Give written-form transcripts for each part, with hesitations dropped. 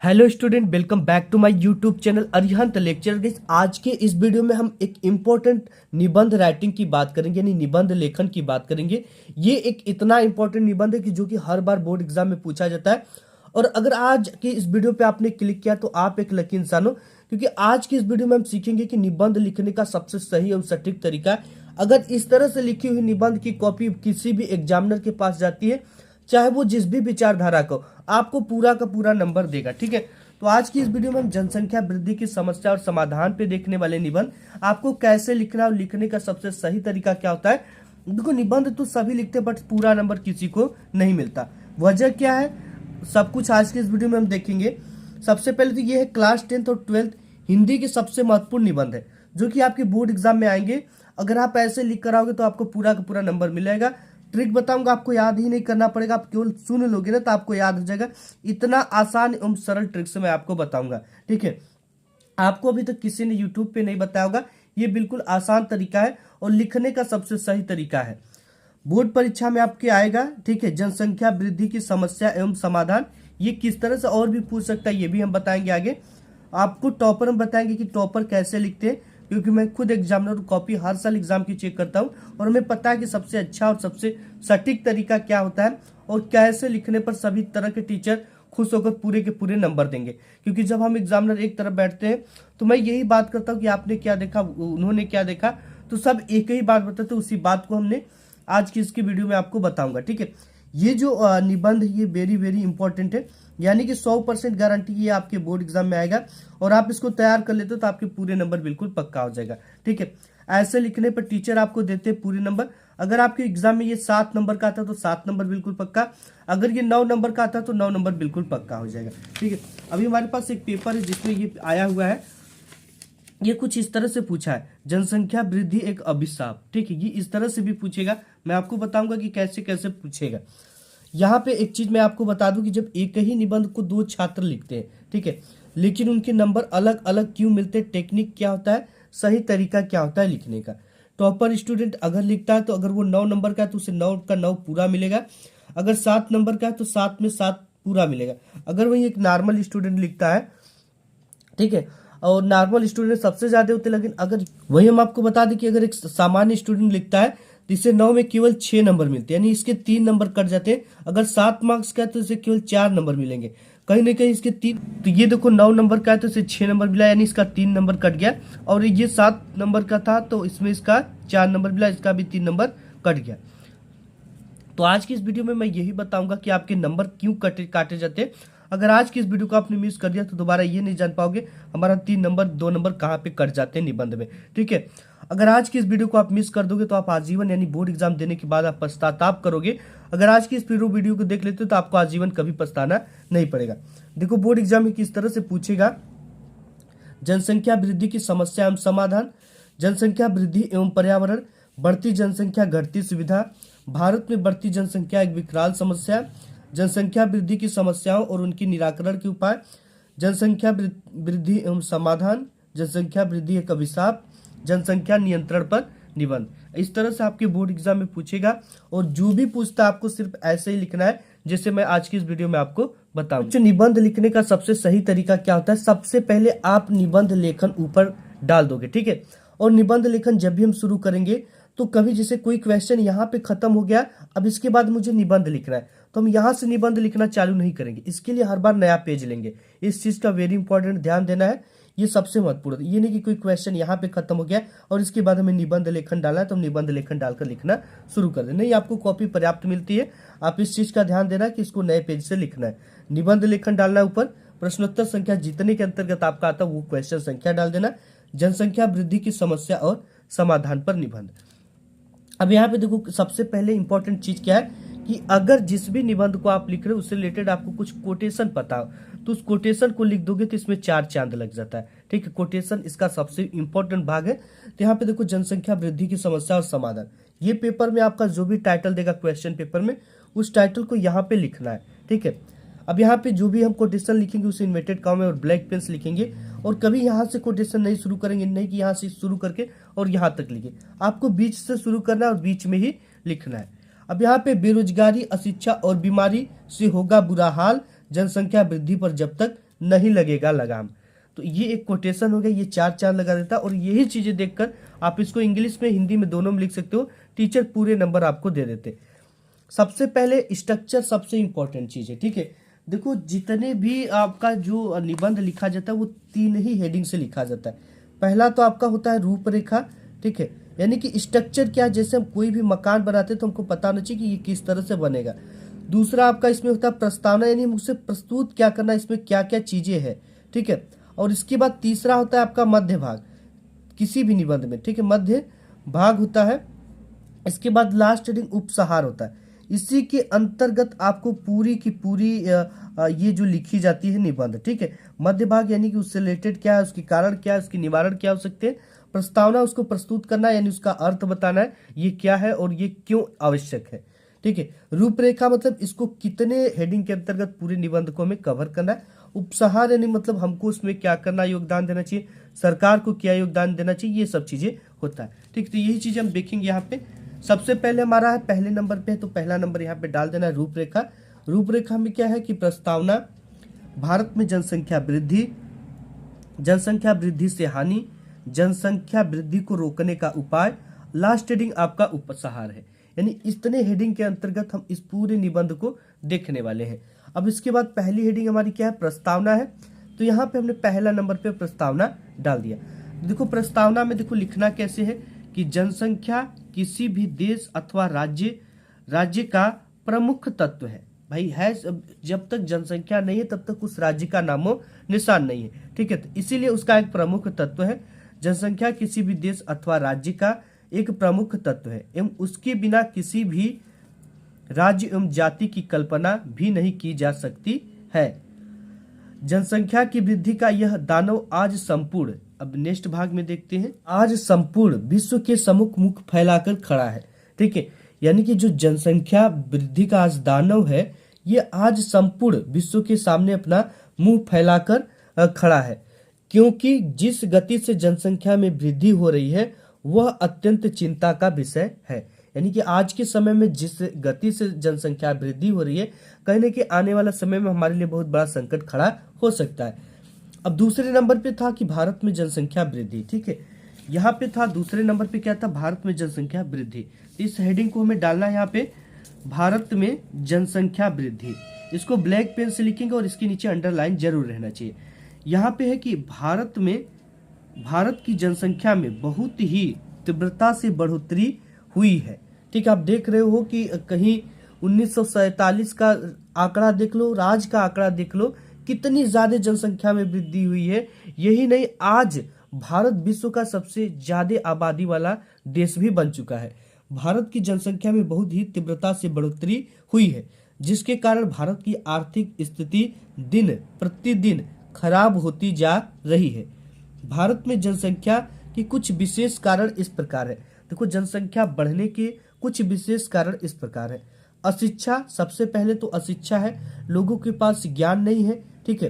Hello student, welcome back to my YouTube channel Arihant lecture. Guys, आज के इस video में हम एक इम्पोर्टेंट निबंध राइटिंग की बात करेंगे, यानी निबंध लेखन की बात करेंगे। ये एक इतना इम्पोर्टेंट निबंध है कि जो कि हर बार बोर्ड एग्जाम में पूछा जाता है। और अगर आज के इस वीडियो पे आपने क्लिक किया तो आप एक लकी इंसान हो, क्योंकि आज की इस वीडियो में हम सीखेंगे कि निबंध लिखने का सबसे सही और सटीक तरीका है। अगर इस तरह से लिखी हुई निबंध की कॉपी किसी भी एग्जामिनर के पास जाती है, चाहे वो जिस भी विचारधारा को, आपको पूरा का पूरा नंबर देगा। ठीक है, तो आज की इस वीडियो में हम जनसंख्या वृद्धि की समस्या और समाधान पे देखने वाले निबंध, आपको कैसे लिखना और लिखने का सबसे सही तरीका क्या होता है। देखो, निबंध तो सभी लिखते हैं, बट पूरा नंबर किसी को नहीं मिलता। वजह क्या है, सब कुछ आज के इस वीडियो में हम देखेंगे। सबसे पहले तो ये है क्लास 10th और 12th हिंदी के सबसे महत्वपूर्ण निबंध है, जो कि आपके बोर्ड एग्जाम में आएंगे। अगर आप ऐसे लिख कर आओगे तो आपको पूरा का पूरा नंबर मिलेगा। ट्रिक बताऊंगा, आपको याद ही नहीं करना पड़ेगा, आप केवल सुन लोगे ना तो आपको याद हो जाएगा। इतना आसान एवं सरल ट्रिक से मैं आपको बताऊंगा। ठीक है, आपको अभी तक किसी ने यूट्यूब पे नहीं बताया होगा। ये बिल्कुल आसान तरीका है और लिखने का सबसे सही तरीका है। बोर्ड परीक्षा में आपके आएगा। ठीक है, जनसंख्या वृद्धि की समस्या एवं समाधान, ये किस तरह से और भी पूछ सकता है, ये भी हम बताएंगे आगे। आपको टॉपर हम बताएंगे कि टॉपर कैसे लिखते हैं, क्योंकि मैं खुद एग्जामिनर कॉपी हर साल एग्जाम की चेक करता हूं और हमें पता है कि सबसे अच्छा और सबसे सटीक तरीका क्या होता है और कैसे लिखने पर सभी तरह के टीचर खुश होकर पूरे के पूरे नंबर देंगे। क्योंकि जब हम एग्जामिनर एक तरफ बैठते हैं तो मैं यही बात करता हूँ कि आपने क्या देखा, उन्होंने क्या देखा, तो सब एक ही बात बताते, उसी बात को हमने आज की इसकी वीडियो में आपको बताऊंगा। ठीक है, ये जो निबंध ये वेरी वेरी इंपॉर्टेंट है, यानी कि 100% गारंटी ये आपके बोर्ड एग्जाम में आएगा। और आप इसको तैयार कर लेते हो तो आपके पूरे नंबर बिल्कुल पक्का हो जाएगा। ठीक है, ऐसे लिखने पर टीचर आपको देते हैं पूरे नंबर। अगर आपके एग्जाम में ये 7 नंबर का आता तो 7 नंबर बिल्कुल पक्का, अगर ये 9 नंबर का आता तो 9 नंबर बिल्कुल पक्का हो जाएगा। ठीक है, अभी हमारे पास एक पेपर है जिसमें ये आया हुआ है। ये कुछ इस तरह से पूछा है, जनसंख्या वृद्धि एक अभिशाप। ठीक है, ये इस तरह से भी पूछेगा, मैं आपको बताऊंगा कि कैसे कैसे पूछेगा। यहाँ पे एक चीज मैं आपको बता दूं कि जब एक ही निबंध को 2 छात्र लिखते हैं, ठीक है, लेकिन उनके नंबर अलग अलग क्यों मिलते हैं, टेक्निक क्या होता है, सही तरीका क्या होता है लिखने का। टॉपर स्टूडेंट अगर लिखता है तो अगर वो 9 नंबर का है तो उसे 9 का 9 पूरा मिलेगा। अगर 7 नंबर का है तो 7 में 7 पूरा मिलेगा। अगर वही एक नॉर्मल स्टूडेंट लिखता है, ठीक है, और नॉर्मल स्टूडेंट सबसे ज्यादा होते हैं, लेकिन अगर वही हम आपको बता दें कि अगर एक सामान्य स्टूडेंट लिखता है तो इसे 9 में केवल 6 नंबर मिलते हैं, यानी इसके 3 नंबर कट जाते हैं। अगर 7 मार्क्स का है तो इसे केवल 4 नंबर मिलेंगे, कहीं ना कहीं इसके 3। तो ये देखो 9 नंबर का है तो इसे 6 नंबर मिला, यानी इसका 3 नंबर कट गया। और ये 7 नंबर का था तो इसमें इसका 4 नंबर मिला, इसका भी 3 नंबर कट गया। तो आज की इस वीडियो में मैं यही बताऊंगा कि आपके नंबर क्यों काटे जाते हैं। अगर आज की इस वीडियो को आपने मिस कर दिया तो दोबारा ये नहीं जान पाओगे हमारा 3 नंबर 2 नंबर कहाँ पे कट जाते हैं निबंध में। ठीक है, अगर आज की इस वीडियो को आप मिस कर दोगे तो आप आजीवन, यानी बोर्ड एग्जाम देने के बाद आप पछताताप करोगे। अगर आज की इस वीडियो को देख लेते हो तो आपको आजीवन कभी पछताना नहीं पड़ेगा। देखो, बोर्ड एग्जाम में किस तरह से पूछेगा, जनसंख्या वृद्धि की समस्या एवं समाधान, जनसंख्या वृद्धि एवं पर्यावरण, बढ़ती जनसंख्या घटती सुविधा, भारत में बढ़ती जनसंख्या एक विकराल समस्या, जनसंख्या वृद्धि की समस्याओं और उनकी निराकरण के उपाय, जनसंख्या वृद्धि एवं समाधान, जनसंख्या वृद्धि एक अभिशाप, जनसंख्या नियंत्रण पर निबंध। इस तरह से आपके बोर्ड एग्जाम में पूछेगा। और जो भी पूछता है आपको सिर्फ ऐसे ही लिखना है जैसे मैं आज की इस वीडियो में आपको बताऊं। जो निबंध लिखने का सबसे सही तरीका क्या होता है, सबसे पहले आप निबंध लेखन ऊपर डाल दोगे। ठीक है, और निबंध लेखन जब भी हम शुरू करेंगे तो कभी जैसे कोई क्वेश्चन यहाँ पे खत्म हो गया, अब इसके बाद मुझे निबंध लिखना है, तो हम यहाँ से निबंध लिखना चालू नहीं करेंगे। इसके लिए हर बार नया पेज लेंगे। इस चीज का वेरी इंपॉर्टेंट ध्यान देना है, ये सबसे महत्वपूर्ण है। ये नहीं कि कोई क्वेश्चन यहाँ पे खत्म हो गया और इसके बाद हमें निबंध लेखन डालना है तो हम निबंध लेखन डालकर लिखना शुरू कर दें। नहीं, आपको कॉपी पर्याप्त मिलती है। आप इस चीज का ध्यान देना कि इसको नए पेज से लिखना है। निबंध लेखन डालना है ऊपर, प्रश्नोत्तर संख्या जितने के अंतर्गत आपका आता है वो क्वेश्चन संख्या डाल देना, जनसंख्या वृद्धि की समस्या और समाधान पर निबंध। अब यहाँ पे देखो, सबसे पहले इंपॉर्टेंट चीज क्या है कि अगर जिस भी निबंध को आप लिख रहे हो उससे रिलेटेड आपको कुछ कोटेशन पता हो तो उस कोटेशन को लिख दोगे तो इसमें 4 चांद लग जाता है। ठीक है, कोटेशन इसका सबसे इंपॉर्टेंट भाग है। तो यहाँ पे देखो, जनसंख्या वृद्धि की समस्या और समाधान, ये पेपर में आपका जो भी टाइटल देगा क्वेश्चन पेपर में, उस टाइटल को यहाँ पे लिखना है। ठीक है, अब यहाँ पे जो भी हम कोटेशन लिखेंगे उसे इन्वर्टेड कॉमा में और ब्लैक पेन से लिखेंगे। और कभी यहाँ से कोटेशन नहीं शुरू करेंगे, नहीं कि यहाँ से शुरू करके और यहाँ तक लिखे, आपको बीच से शुरू करना है और बीच में ही लिखना है। अब यहाँ पे बेरोजगारी, अशिक्षा और बीमारी से होगा बुरा हाल, जनसंख्या वृद्धि पर जब तक नहीं लगेगा लगाम। तो ये एक कोटेशन हो गया, ये चार चार लगा देता है। और यही चीजें देखकर आप इसको इंग्लिश में हिंदी में दोनों में लिख सकते हो, टीचर पूरे नंबर आपको दे देते। सबसे पहले स्ट्रक्चर सबसे इंपॉर्टेंट चीज है, ठीक है। देखो जितने भी आपका जो निबंध लिखा जाता है वो तीन ही हेडिंग से लिखा जाता है। पहला तो आपका होता है रूपरेखा, ठीक है, यानी कि स्ट्रक्चर क्या है, जैसे हम कोई भी मकान बनाते हैं तो हमको पता होना चाहिए कि ये किस तरह से बनेगा। दूसरा आपका इसमें होता है प्रस्तावना, यानी मुझसे प्रस्तुत क्या करना है, इसमें क्या क्या चीजें हैं, ठीक है। और इसके बाद तीसरा होता है आपका मध्य भाग किसी भी निबंध में, ठीक है, मध्य भाग होता है। इसके बाद लास्ट हेडिंग उपसहार होता है। इसी के अंतर्गत आपको पूरी की पूरी ये जो लिखी जाती है निबंध, ठीक है। मध्य भाग यानी कि उससे रिलेटेड क्या है, उसके कारण क्या है, उसके निवारण क्या हो सकते हैं। प्रस्तावना उसको प्रस्तुत करना यानी उसका अर्थ बताना है, ये क्या है और ये क्यों आवश्यक है, ठीक है। रूपरेखा मतलब इसको कितने हेडिंग के अंतर्गत पूरे निबंध को हमें कवर करना है। उपसहार यानी मतलब हमको उसमें क्या करना, योगदान देना चाहिए, सरकार को क्या योगदान देना चाहिए, ये सब चीजें होता है, ठीक। तो यही चीजें हम देखेंगे यहाँ पे। सबसे पहले हमारा है पहले नंबर पे, तो पहला नंबर यहाँ पे डाल देना है रूपरेखा। रूपरेखा में क्या है कि प्रस्तावना, भारत में जनसंख्या वृद्धि, जनसंख्या वृद्धि से हानि, जनसंख्या वृद्धि को रोकने का उपाय, लास्ट हेडिंग आपका उपसहार है। यानी इतने हेडिंग के अंतर्गत हम इस पूरे निबंध को देखने वाले हैं। अब इसके बाद पहली हेडिंग हमारी क्या है, प्रस्तावना है। तो यहाँ पे हमने पहला नंबर पे प्रस्तावना डाल दिया। देखो प्रस्तावना में देखो लिखना कैसे है कि जनसंख्या किसी भी देश अथवा राज्य का प्रमुख तत्व है। भाई है, जब तक जनसंख्या नहीं है तब तक उस राज्य का नामो निशान नहीं है, ठीक है। तो इसीलिए उसका एक प्रमुख तत्व है। जनसंख्या किसी भी देश अथवा राज्य का एक प्रमुख तत्व है एवं उसके बिना किसी भी राज्य एवं जाति की कल्पना भी नहीं की जा सकती है। जनसंख्या की वृद्धि का यह दानव आज संपूर्ण, अब नेक्स्ट भाग में देखते हैं, आज संपूर्ण विश्व के सम्मुख मुख फैलाकर खड़ा है, ठीक है। यानी कि जो जनसंख्या वृद्धि का आज दानव है, ये आज संपूर्ण विश्व के सामने अपना मुंह फैलाकर खड़ा है, क्योंकि जिस गति से जनसंख्या में वृद्धि हो रही है वह अत्यंत चिंता का विषय है। यानी कि आज के समय में जिस गति से जनसंख्या वृद्धि हो रही है, कहीं ना कहीं आने वाला समय में हमारे लिए बहुत बड़ा संकट खड़ा हो सकता है। अब दूसरे नंबर पे था कि भारत में जनसंख्या वृद्धि, ठीक है। यहाँ पे था दूसरे नंबर पे क्या था, भारत में जनसंख्या वृद्धि। इस हेडिंग को हमें डालना है यहाँ पे, भारत में जनसंख्या वृद्धि। इसको ब्लैक पेन से लिखेंगे और इसके नीचे अंडरलाइन जरूर रहना चाहिए। यहाँ पे है कि भारत की जनसंख्या में बहुत ही तीव्रता से बढ़ोतरी हुई है, ठीक है। आप देख रहे हो कि कहीं 1947 का आंकड़ा देख लो, आज का आंकड़ा देख लो, कितनी ज्यादा जनसंख्या में वृद्धि हुई है। यही नहीं, आज भारत विश्व का सबसे ज्यादा आबादी वाला देश भी बन चुका है। भारत की जनसंख्या में बहुत ही तीव्रता से बढ़ोतरी हुई है, जिसके कारण भारत की आर्थिक स्थिति दिन प्रतिदिन खराब होती जा रही है। भारत में जनसंख्या के कुछ विशेष कारण इस प्रकार है। देखो जनसंख्या बढ़ने के कुछ विशेष कारण इस प्रकार है। अशिक्षा, सबसे पहले तो अशिक्षा है, लोगों के पास ज्ञान नहीं है, ठीक है।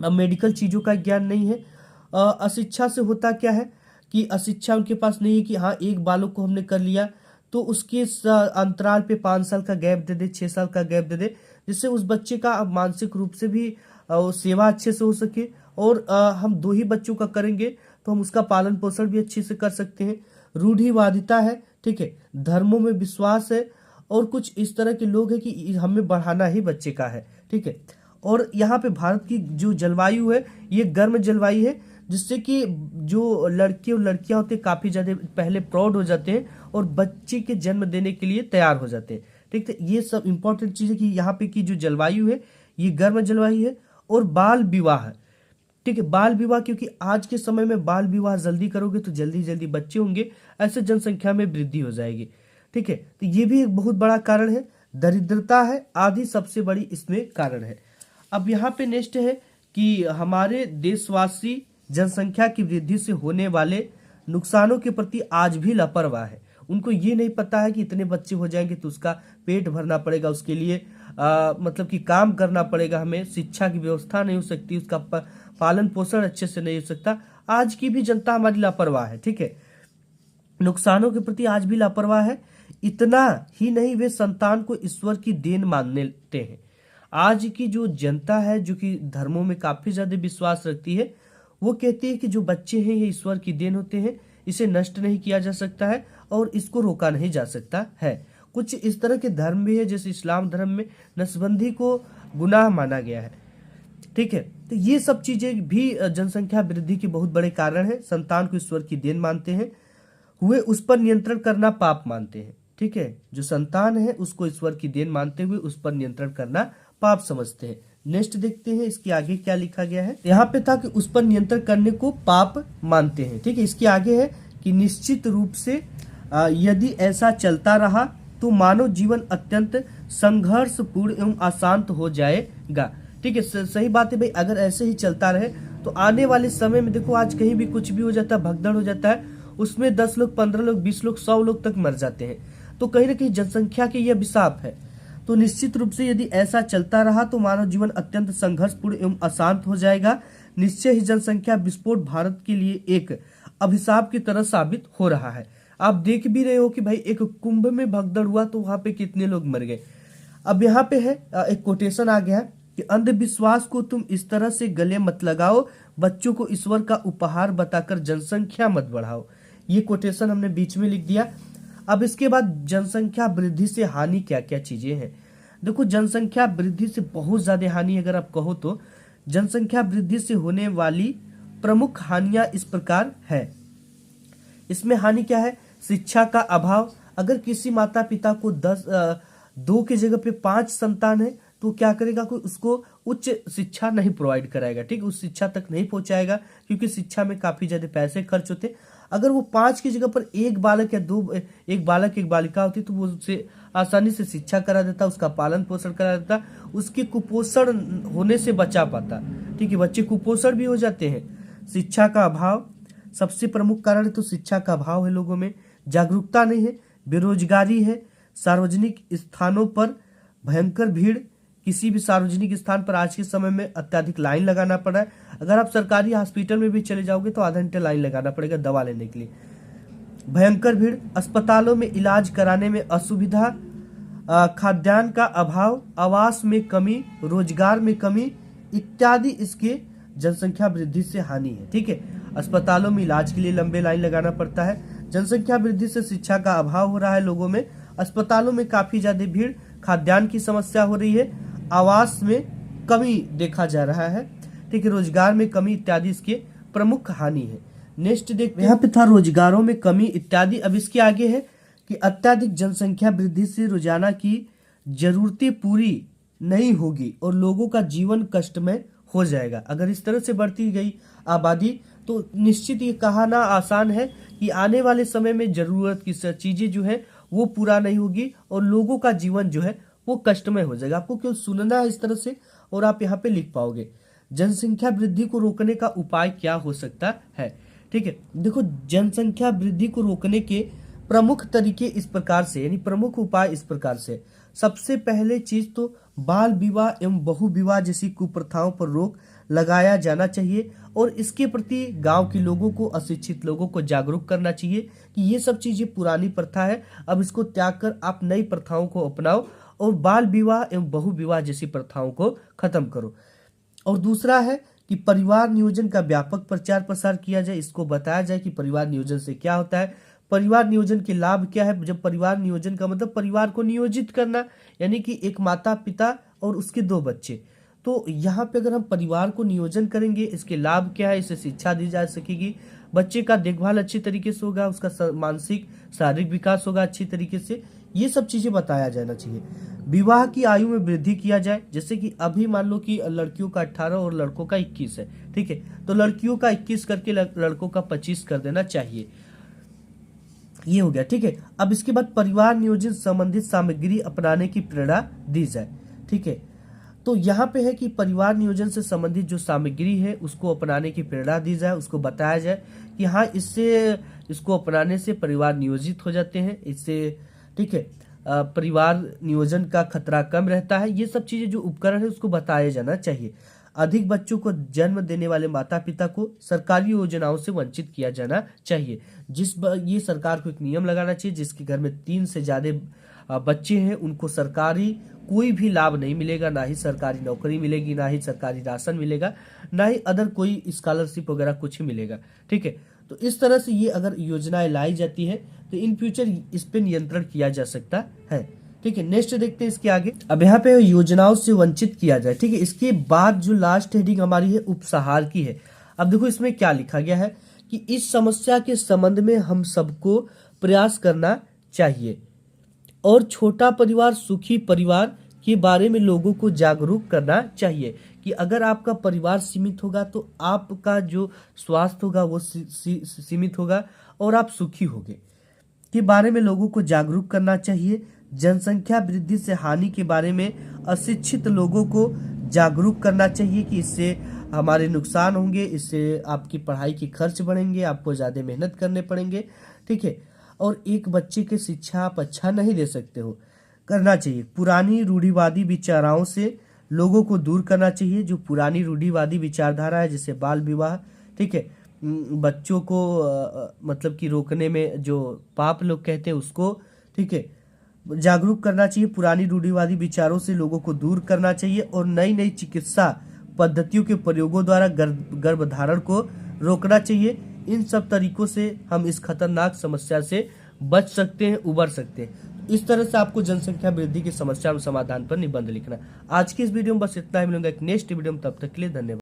अब मेडिकल चीजों का ज्ञान नहीं है। अशिक्षा से होता क्या है कि अशिक्षा उनके पास नहीं है कि हाँ एक बालक को हमने कर लिया तो उसके अंतराल पे 5 साल का गैप दे दे, 6 साल का गैप दे दे, जिससे उस बच्चे का मानसिक रूप से भी सेवा अच्छे से हो सके। और हम 2 ही बच्चों का करेंगे तो हम उसका पालन पोषण भी अच्छे से कर सकते हैं। रूढ़िवादिता है, ठीक है, धर्मों में विश्वास है, और कुछ इस तरह के लोग हैं कि हमें बढ़ाना ही बच्चे का है, ठीक है। और यहाँ पे भारत की जो जलवायु है ये गर्म जलवायु है, जिससे कि जो लड़के और लड़कियां होते हैं काफी ज्यादा पहले प्रौढ़ हो जाते हैं और बच्चे के जन्म देने के लिए तैयार हो जाते हैं, ठीक है। ये सब इंपॉर्टेंट चीज है कि यहाँ पे की जो जलवायु है ये गर्म जलवायु है। और बाल विवाह, ठीक है, बाल विवाह, क्योंकि आज के समय में बाल विवाह जल्दी करोगे तो जल्दी जल्दी बच्चे होंगे, ऐसे जनसंख्या में वृद्धि हो जाएगी, ठीक है। तो ये भी एक बहुत बड़ा कारण है। दरिद्रता है आदि सबसे बड़ी इसमें कारण है। अब यहाँ पे नेक्स्ट है कि हमारे देशवासी जनसंख्या की वृद्धि से होने वाले नुकसानों के प्रति आज भी लापरवाह है। उनको ये नहीं पता है कि इतने बच्चे हो जाएंगे तो उसका पेट भरना पड़ेगा, उसके लिए मतलब कि काम करना पड़ेगा, हमें शिक्षा की व्यवस्था नहीं हो सकती, उसका पालन पोषण अच्छे से नहीं हो सकता। आज की भी जनता हमारी लापरवाह है, ठीक है, नुकसानों के प्रति आज भी लापरवाह है। इतना ही नहीं, वे संतान को ईश्वर की देन मान लेते हैं। आज की जो जनता है जो कि धर्मों में काफी ज्यादा विश्वास रखती है, वो कहती है कि जो बच्चे हैं ये ईश्वर की देन होते हैं, इसे नष्ट नहीं किया जा सकता है और इसको रोका नहीं जा सकता है। कुछ इस तरह के धर्म भी है, जैसे इस्लाम धर्म में नसबंदी को गुनाह माना गया है। ठीक है, तो ये सब चीजें भी जनसंख्या वृद्धि के बहुत बड़े कारण है। संतान को ईश्वर की देन मानते हैं, हुए उस पर नियंत्रण करना पाप मानते हैं। ठीक है, जो संतान है उसको ईश्वर की देन मानते हुए उस पर नियंत्रण करना पाप समझते हैं। नेक्स्ट देखते हैं इसके आगे क्या लिखा गया है। यहाँ पे था कि उस पर नियंत्रण करने को पाप मानते हैं। ठीक है, इसके आगे है कि निश्चित रूप से यदि ऐसा चलता रहा तो मानव जीवन अत्यंत संघर्षपूर्ण एवं अशांत हो जाएगा। ठीक है, सही बात है भाई। अगर ऐसे ही चलता रहे तो आने वाले समय में देखो, आज कहीं भी कुछ भी हो जाता है, भगदड़ हो जाता है, उसमें 10 लोग, 15 लोग, 20 लोग, 100 लोग तक मर जाते हैं। तो कहीं ना कहीं जनसंख्या के यह अभिशाप है। तो निश्चित रूप से यदि ऐसा चलता रहा तो मानव जीवन अत्यंत संघर्षपूर्ण एवं अशांत हो जाएगा। निश्चय ही जनसंख्या विस्फोट भारत के लिए एक अभिशाप की तरह साबित हो रहा है। आप देख भी रहे हो कि भाई एक कुंभ में भगदड़ हुआ तो वहां पे कितने लोग मर गए। अब यहाँ पे है एक कोटेशन आ गया कि अंधविश्वास को तुम इस तरह से गले मत लगाओ, बच्चों को ईश्वर का उपहार बताकर जनसंख्या मत बढ़ाओ। ये कोटेशन हमने बीच में लिख दिया। अब इसके बाद जनसंख्या वृद्धि से हानि क्या क्या चीजें हैं। देखो, जनसंख्या वृद्धि से बहुत ज्यादा हानि अगर आप कहो तो जनसंख्या वृद्धि से होने वाली प्रमुख हानियां इस प्रकार है। इसमें हानि क्या है? शिक्षा का अभाव। अगर किसी माता पिता को 2 की जगह पे 5 संतान है तो क्या करेगा, कोई उसको उच्च शिक्षा नहीं प्रोवाइड कराएगा। ठीक, उस शिक्षा तक नहीं पहुंचाएगा क्योंकि शिक्षा में काफी ज्यादा पैसे खर्च होते। अगर वो 5 की जगह पर एक बालक या 2, एक बालक एक बालिका होती तो वो उससे आसानी से शिक्षा करा देता, उसका पालन पोषण करा देता, उसके कुपोषण होने से बचा पाता। ठीक है, बच्चे कुपोषण भी हो जाते हैं। शिक्षा का अभाव सबसे प्रमुख कारण है। तो शिक्षा का अभाव है, लोगों में जागरूकता नहीं है, बेरोजगारी है, सार्वजनिक स्थानों पर भयंकर भीड़। किसी भी सार्वजनिक स्थान पर आज के समय में अत्यधिक लाइन लगाना पड़ा है। अगर आप सरकारी हॉस्पिटल में भी चले जाओगे तो आधा घंटे लाइन लगाना पड़ेगा दवा लेने के लिए। भयंकर भीड़, अस्पतालों में इलाज कराने में असुविधा, खाद्यान्न का अभाव, आवास में कमी, रोजगार में कमी इत्यादि इसके जनसंख्या वृद्धि से हानि है। ठीक है, अस्पतालों में इलाज के लिए लंबे लाइन लगाना पड़ता है। जनसंख्या वृद्धि से शिक्षा का अभाव हो रहा है लोगों में, अस्पतालों में काफी ज्यादा भीड़, खाद्यान्न की समस्या हो रही है, आवास में कमी देखा जा रहा है। ठीक है, रोजगार में कमी इत्यादि इसके प्रमुख हानि है। नेक्स्ट देखते हैं, यहाँ पे था रोजगारों में कमी इत्यादि। अब इसके आगे है कि अत्यधिक जनसंख्या वृद्धि से रोजाना की जरूरतें पूरी नहीं होगी और लोगों का जीवन कष्टमय हो जाएगा। अगर इस तरह से बढ़ती गई आबादी तो निश्चित ये कहना आसान है कि आने वाले समय में जरूरत की चीजें जो है वो पूरा नहीं होगी और लोगों का जीवन जो है वो कष्टमय हो जाएगा। आपको क्यों सुनना है इस तरह से और आप यहाँ पे लिख पाओगे। जनसंख्या वृद्धि को रोकने का उपाय क्या हो सकता है। ठीक है, देखो, जनसंख्या वृद्धि को रोकने के प्रमुख तरीके इस प्रकार से, यानी प्रमुख उपाय इस प्रकार से। सबसे पहले चीज तो बाल विवाह एवं बहु विवाह जैसी कुप्रथाओं पर रोक लगाया जाना चाहिए और इसके प्रति गांव के लोगों को, अशिक्षित लोगों को जागरूक करना चाहिए कि ये सब चीजें पुरानी प्रथा है, अब इसको त्याग कर आप नई प्रथाओं को अपनाओ और बाल विवाह एवं बहु विवाह जैसी प्रथाओं को खत्म करो। और दूसरा है कि परिवार नियोजन का व्यापक प्रचार प्रसार किया जाए। इसको बताया जाए कि परिवार नियोजन से क्या होता है, परिवार नियोजन के लाभ क्या है। जब परिवार नियोजन का मतलब परिवार को नियोजित करना, यानी कि एक माता पिता और उसके 2 बच्चे। तो यहाँ पे अगर हम परिवार को नियोजन करेंगे, इसके लाभ क्या है, इसे शिक्षा दी जा सकेगी, बच्चे का देखभाल अच्छी तरीके से होगा, उसका मानसिक शारीरिक विकास होगा अच्छी तरीके से। ये सब चीजें बताया जाना चाहिए। विवाह की आयु में वृद्धि किया जाए, जैसे कि अभी मान लो कि लड़कियों का 18 और लड़कों का 21 है। ठीक है, तो लड़कियों का 21 करके लड़कों का 25 कर देना चाहिए। ये हो गया। ठीक है, अब इसके बाद परिवार नियोजन संबंधित सामग्री अपनाने की प्रेरणा दी जाए। ठीक है, तो यहाँ पे है कि परिवार नियोजन से संबंधित जो सामग्री है उसको अपनाने की प्रेरणा दी जाए, उसको बताया जाए कि हाँ, इसको अपनाने से परिवार नियोजित हो जाते हैं, इससे ठीक है परिवार नियोजन का खतरा कम रहता है। ये सब चीजें जो उपकरण है उसको बताया जाना चाहिए। अधिक बच्चों को जन्म देने वाले माता पिता को सरकारी योजनाओं से वंचित किया जाना चाहिए। ये सरकार को एक नियम लगाना चाहिए, जिसके घर में 3 से ज्यादा बच्चे हैं उनको सरकारी कोई भी लाभ नहीं मिलेगा, ना ही सरकारी नौकरी मिलेगी, ना ही सरकारी राशन मिलेगा, ना ही अदर कोई स्कॉलरशिप वगैरह कुछ ही मिलेगा। ठीक है, तो इस तरह से ये अगर योजनाएं लाई जाती है तो इन फ्यूचर इस पे नियंत्रण किया जा सकता है। ठीक है, नेक्स्ट देखते हैं इसके आगे। अब यहाँ पे योजनाओं से वंचित किया जाए। ठीक है, इसके बाद जो लास्ट हेडिंग हमारी है उपसहार की है। अब देखो इसमें क्या लिखा गया है कि इस समस्या के संबंध में हम सबको प्रयास करना चाहिए और छोटा परिवार सुखी परिवार के बारे में लोगों को जागरूक करना चाहिए कि अगर आपका परिवार सीमित होगा तो आपका जो स्वास्थ्य होगा वो सीमित होगा और आप सुखी होंगे के बारे में लोगों को जागरूक करना चाहिए। जनसंख्या वृद्धि से हानि के बारे में अशिक्षित लोगों को जागरूक करना चाहिए कि इससे हमारे नुकसान होंगे, इससे आपकी पढ़ाई के खर्च बढ़ेंगे, आपको ज़्यादा मेहनत करने पड़ेंगे। ठीक है, और एक बच्चे की शिक्षा आप अच्छा नहीं दे सकते हो, करना चाहिए। पुरानी रूढ़िवादी विचाराओं से लोगों को दूर करना चाहिए। जो पुरानी रूढ़िवादी विचारधारा है जैसे बाल विवाह, ठीक है, बच्चों को मतलब कि रोकने में जो पाप लोग कहते हैं उसको, ठीक है, जागरूक करना चाहिए। पुरानी रूढ़िवादी विचारों से लोगों को दूर करना चाहिए और नई नई चिकित्सा पद्धतियों के प्रयोगों द्वारा गर्भधारण को रोकना चाहिए। इन सब तरीकों से हम इस खतरनाक समस्या से बच सकते हैं, उबर सकते हैं। इस तरह से आपको जनसंख्या वृद्धि की समस्या और समाधान पर निबंध लिखना। आज की इस वीडियो में बस इतना ही। मिलूंगा एक नेक्स्ट वीडियो में, तब तक के लिए धन्यवाद।